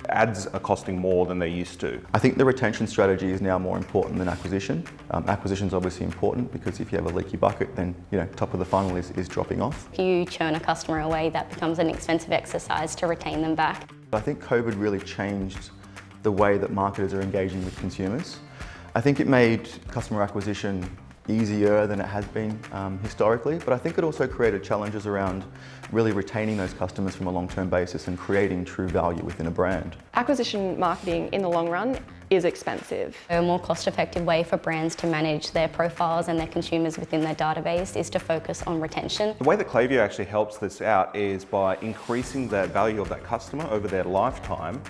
ads are costing more than they used to. I think the retention strategy is now more important than acquisition. Acquisition is obviously important because if you have a leaky bucket, then top of the funnel is dropping off. If you churn a customer away, that becomes an expensive exercise to retain them back. I think COVID really changed the way that marketers are engaging with consumers. I think it made customer acquisition easier than it has been historically, but I think it also created challenges around really retaining those customers from a long-term basis and creating true value within a brand. Acquisition marketing in the long run is expensive. A more cost-effective way for brands to manage their profiles and their consumers within their database is to focus on retention. The way that Klaviyo actually helps this out is by increasing the value of that customer over their lifetime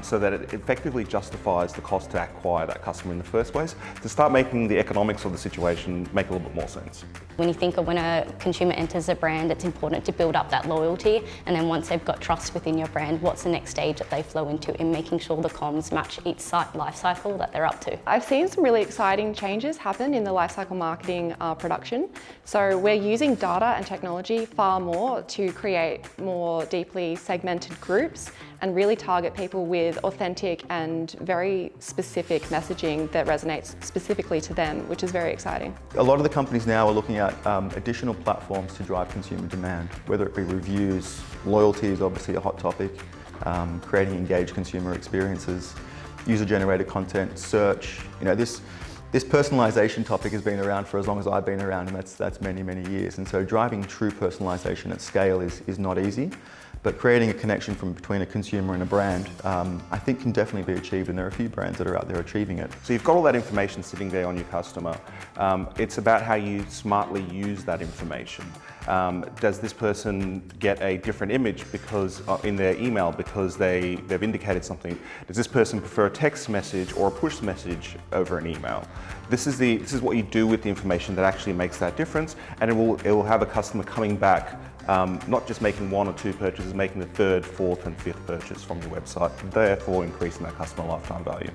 so that it effectively justifies the cost to acquire that customer in the first place, to start making the economics of the situation make a little bit more sense. When you think of when a consumer enters a brand, it's important to build up that loyalty, and then once they've got trust within your brand, what's the next stage that they flow into in making sure the comms match each site life cycle that they're up to. I've seen some really exciting changes happen in the lifecycle marketing production. So we're using data and technology far more to create more deeply segmented groups and really target people with authentic and very specific messaging that resonates specifically to them, which is very exciting. A lot of the companies now are looking at additional platforms to drive consumer demand, whether it be reviews, loyalty is obviously a hot topic, creating engaged consumer experiences, user-generated content, search. This personalization topic has been around for as long as I've been around, and that's many, many years. And so driving true personalization at scale is not easy, but creating a connection between a consumer and a brand, I think can definitely be achieved, and there are a few brands that are out there achieving it. So you've got all that information sitting there on your customer. It's about how you smartly use that information. Does this person get a different image because in their email because they've indicated something? Does this person prefer a text message or a push message over an email? This is what you do with the information that actually makes that difference, and it will have a customer coming back, not just making one or two purchases, making the third, fourth and fifth purchase from your website, therefore increasing that customer lifetime value.